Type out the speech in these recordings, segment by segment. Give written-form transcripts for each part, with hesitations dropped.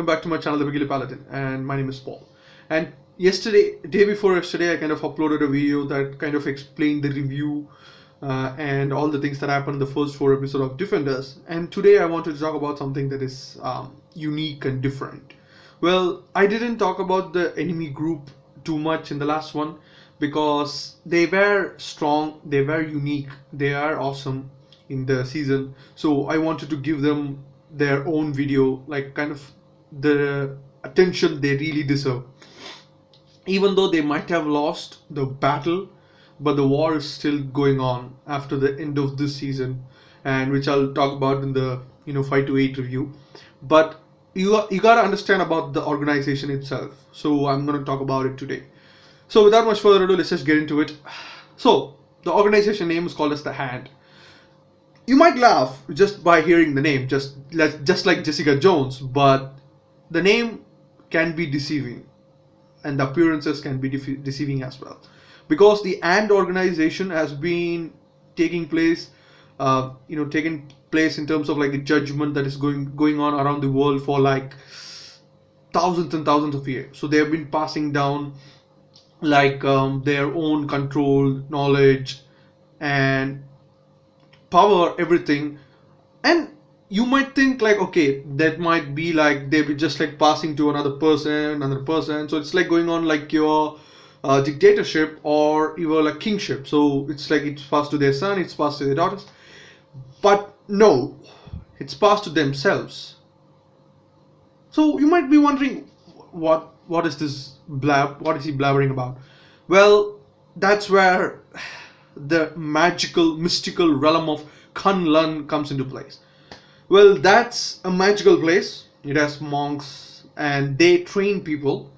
welcome back to my channel, The Paladin, and my name is Paul. And day before yesterday, I kind of uploaded a video that kind of explained the review and all the things that happened in the first 4 episodes of Defenders. And today I wanted to talk about something that is unique and different. Well, I didn't talk about the enemy group too much in the last one because they were strong, they were unique, they are awesome in the season. So I wanted to give them their own video, like kind of the attention they really deserve. Even though they might have lost the battle, but the war is still going on after the end of this season, and which I'll talk about in the 5 to 8 review. But you gotta understand about the organization itself, so I'm gonna talk about it today. So without much further ado, let's just get into it. So the organization name is called as the Hand. You might laugh just by hearing the name, just like Jessica Jones, but the name can be deceiving, and the appearances can be deceiving as well, because the AND organization has been taking place in terms of like a judgment that is going on around the world for like thousands and thousands of years. So they have been passing down like their own control, knowledge, and power, everything. And you might think like, okay, that might be like they be just like passing to another person. So it's like going on like your dictatorship or your like kingship. So it's like it's passed to their son, it's passed to their daughters. But no, it's passed to themselves. So you might be wondering, what is this what is he blabbering about? Well, that's where the mystical realm of kun'lun comes into place. Well, that's a magical place. It has monks and they train people,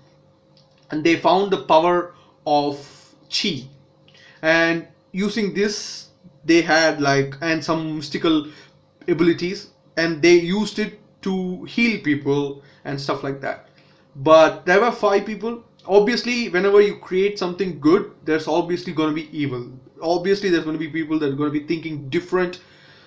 and they found the power of chi, and using this they had like and some mystical abilities, and they used it to heal people and stuff like that. But there were 5 people. Obviously, whenever you create something good, there's obviously going to be evil. Obviously, there's going to be people that are going to be thinking different,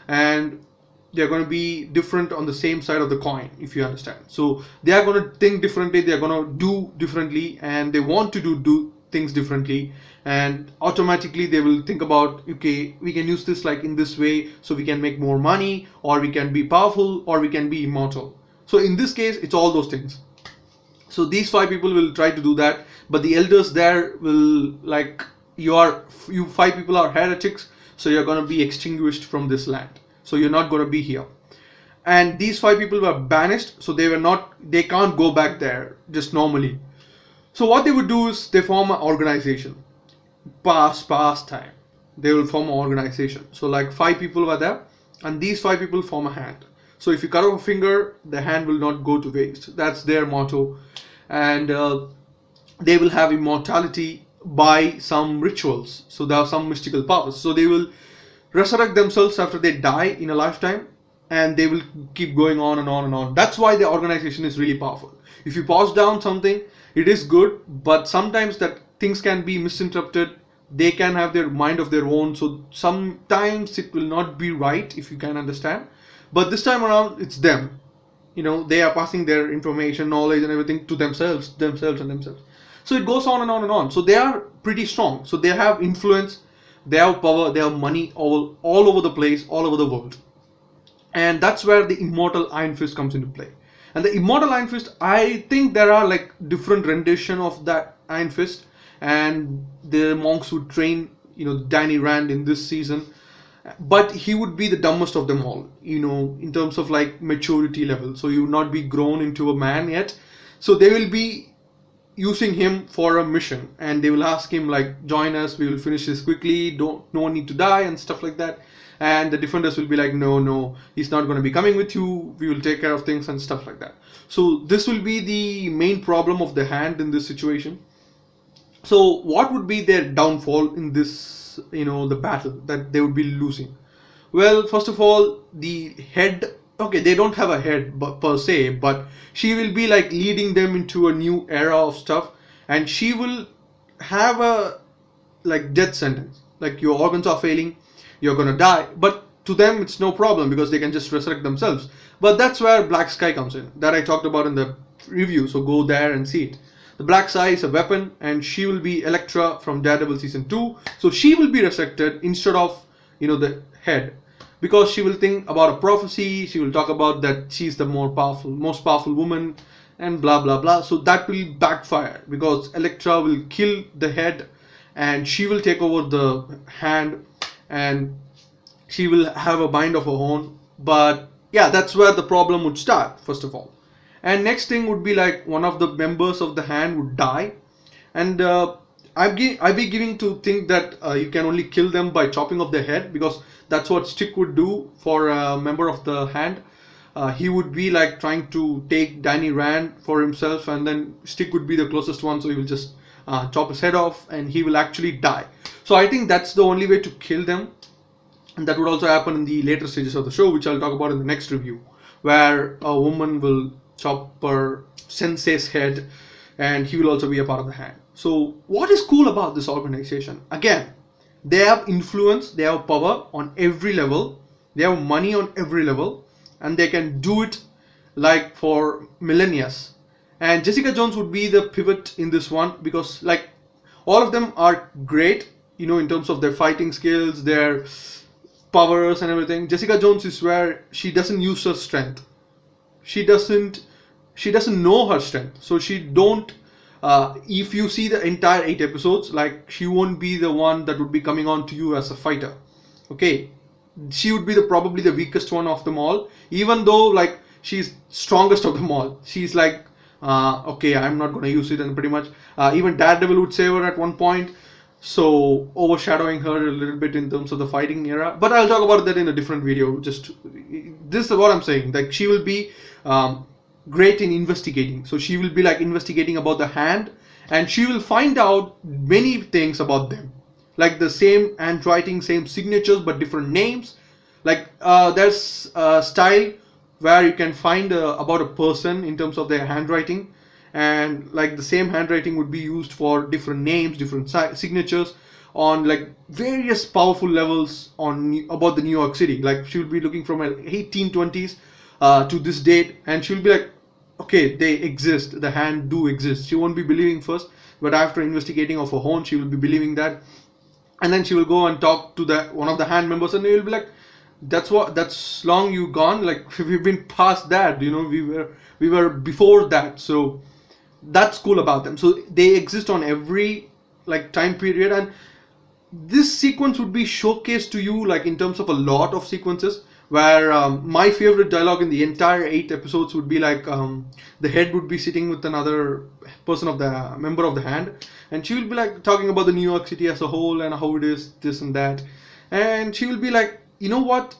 and they're going to be different on the same side of the coin, if you understand. So they are going to think differently, they're going to do differently, and they want to do things differently, and automatically they will think about, okay, we can use this like in this way, so we can make more money, or we can be powerful, or we can be immortal. So in this case, it's all those things. So these 5 people will try to do that, but the elders there will like, you 5 people are heretics, so you're going to be extinguished from this land. So you're not going to be here. And these 5 people were banished, so they can't go back there just normally. So what they would do is they form an organization. Past time, they will form an organization. So like 5 people were there, and these 5 people form a hand. So if you cut off a finger, the hand will not go to waste. That's their motto. And they will have immortality by some rituals. So there are some mystical powers. So they will resurrect themselves after they die in a lifetime, and they will keep going on and on and on. That's why the organization is really powerful. If you pass down something, it is good, but sometimes that things can be misinterpreted. They can have their mind of their own, so sometimes it will not be right, if you can understand. But this time around, it's them. They are passing their information, knowledge, and everything to themselves. So it goes on and on and on. So they are pretty strong. So they have influence, they have power, they have money all over the place, all over the world. And that's where the immortal Iron Fist comes into play. And the immortal Iron Fist, I think there are like different rendition of that Iron Fist, and the monks would train Danny Rand in this season. But he would be the dumbest of them all, in terms of like maturity level. So he would not be grown into a man yet. So they will be using him for a mission, and they will ask him like, join us, we will finish this quickly, no one need to die and stuff like that. And the defenders will be like, no, he's not going to be coming with you, we will take care of things and stuff like that. So this will be the main problem of the Hand in this situation. So what would be their downfall in this, the battle that they would be losing? Well, first of all, the head, okay, they don't have a head per se, but she will be like leading them into a new era of stuff, and she will have a like death sentence, like your organs are failing, you're gonna die. But to them it's no problem because they can just resurrect themselves. But that's where Black Sky comes in, that I talked about in the review, so go there and see it. The black eye is a weapon, and she will be Elektra from Daredevil season 2. So she will be resurrected instead of the head, because she will think about a prophecy. She will talk about that she's the most powerful woman, and blah blah blah. So that will backfire because Elektra will kill the head, and she will take over the hand, and she will have a mind of her own. But yeah, that's where the problem would start, first of all. And next thing would be like one of the members of the hand would die, and I'd be giving to think that you can only kill them by chopping off their head, because that's what Stick would do for a member of the hand. He would be like trying to take Danny Rand for himself, and then Stick would be the closest one, so he will just chop his head off, and he will actually die. So I think that's the only way to kill them, and that would also happen in the later stages of the show, which I'll talk about in the next review, where a woman will chop her sensei's head, and he will also be a part of the hand. So what is cool about this organization? Again, they have influence, they have power on every level, they have money on every level, and they can do it like for millennia. And Jessica Jones would be the pivot in this one, because like all of them are great, in terms of their fighting skills, their powers and everything. Jessica Jones is where she doesn't use her strength. She doesn't know her strength, so she don't if you see the entire 8 episodes, like she won't be the one that would be coming on to you as a fighter. Okay, she would be probably the weakest one of them all, even though like she's strongest of them all. She's like okay, I'm not gonna use it, and pretty much even Daredevil would save her at one point, so overshadowing her a little bit in terms of the fighting era. But I'll talk about that in a different video. Just this is what I'm saying, like she will be great in investigating. So she will be like investigating about the hand, and she will find out many things about them, like the same handwriting, same signatures, but different names. Like there's a style where you can find about a person in terms of their handwriting, and like the same handwriting would be used for different names, different signatures on like various powerful levels on about the New York City. Like she will be looking from 1820s to this date, and she'll be like, okay, they exist, the hand do exist. She won't be believing first, but after investigating of her own, she will be believing that. And then she will go and talk to one of the hand members, and they will be like, that's long you gone, like we've been past that, we were before that. So that's cool about them. So they exist on every like time period, and this sequence would be showcased to you like in terms of a lot of sequences, where my favorite dialogue in the entire 8 episodes would be like the head would be sitting with another person of the member of the hand, and she will be like talking about the New York City as a whole and how it is this and that. And she will be like, you know what,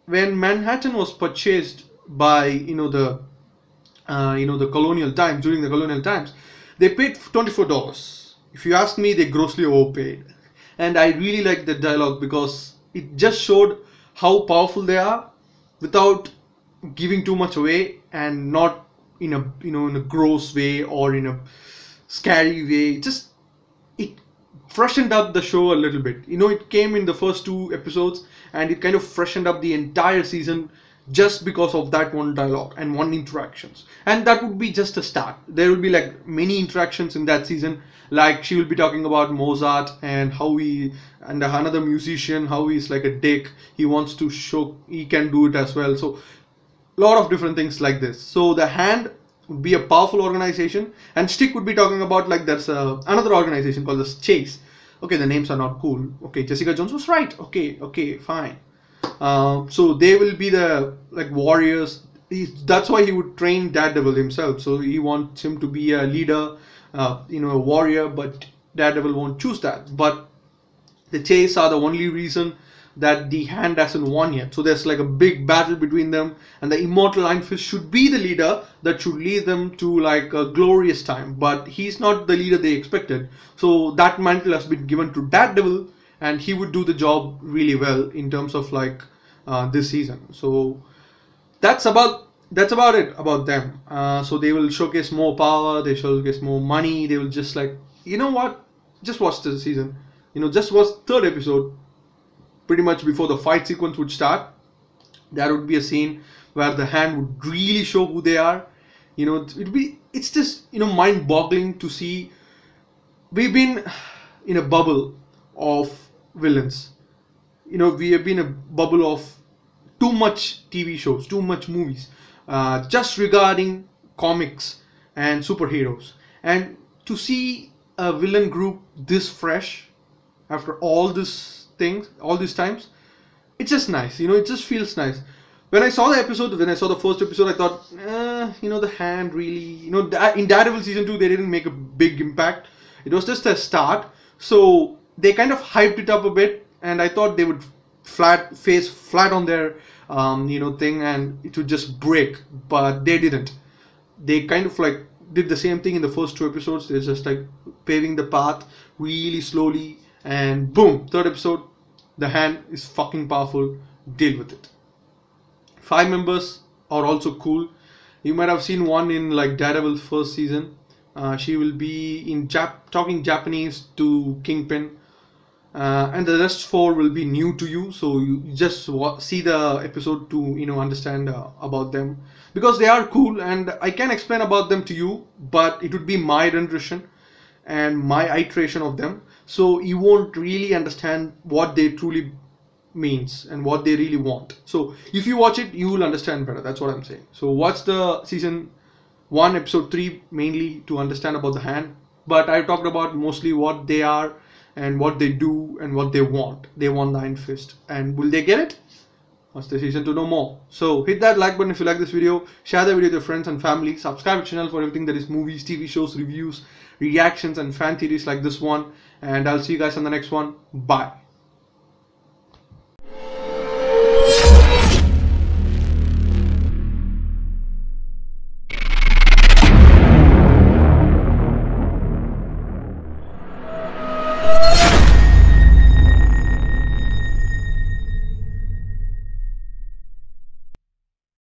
when Manhattan was purchased by the colonial times, during the colonial times, they paid $24. If you ask me, they grossly overpaid. And I really like that dialogue because it just showed how powerful they are without giving too much away, and not in a in a gross way or in a scary way. Just it freshened up the show a little bit. It came in the first 2 episodes, and it kind of freshened up the entire season just because of that one dialogue and one interactions. And that would be just a start. There will be like many interactions in that season, like she will be talking about Mozart and how and another musician, how he's like a dick, he wants to show he can do it as well. So a lot of different things like this. So the hand would be a powerful organization, and Stick would be talking about like there's another organization called the Chase. Okay, the names are not cool. Okay, Jessica Jones was right. Okay, fine. So they will be the like warriors. That's why he would train Daredevil himself. So he wants him to be a leader, a warrior. But Daredevil won't choose that. But the Chase are the only reason that the hand hasn't won yet. So there's like a big battle between them, and the immortal Iron Fist should be the leader that should lead them to like a glorious time. But he's not the leader they expected. So that mantle has been given to Daredevil, and he would do the job really well in terms of like this season. So that's about it about them. So they will showcase more power, they showcase more money. They will just like, you know what, just watch the season, just watch 3rd episode. Pretty much before the fight sequence would start, there would be a scene where the hand would really show who they are, It's just mind-boggling to see. We've been in a bubble of villains. We have been a bubble of too much TV shows, too much movies, just regarding comics and superheroes. And to see a villain group this fresh after all these things, all these times, it's just nice. It just feels nice. When I saw the first episode, I thought, the hand really, in Daredevil season 2, they didn't make a big impact. It was just a start. So they kind of hyped it up a bit, and I thought they would face flat on their, thing, and it would just break. But they didn't. They kind of like did the same thing in the first 2 episodes. They're just like paving the path really slowly, and boom, third episode, the hand is fucking powerful. Deal with it. 5 members are also cool. You might have seen one in like Daredevil's first season. She will be in talking Japanese to Kingpin, and the rest four will be new to you. So you just see the episode to understand about them, because they are cool, and I can explain about them to you, but it would be my rendition and my iteration of them. So you won't really understand what they truly means and what they really want. So if you watch it, you will understand better. That's what I'm saying. So watch the season 1 episode 3 mainly to understand about the hand, but I talked about mostly what they are and what they do and what they want. They want the Iron Fist, and will they get it? Watch the season to know more. So hit that like button if you like this video, share the video with your friends and family, subscribe to the channel for everything that is movies, TV shows, reviews, reactions and fan theories like this one, and I'll see you guys on the next one. Bye.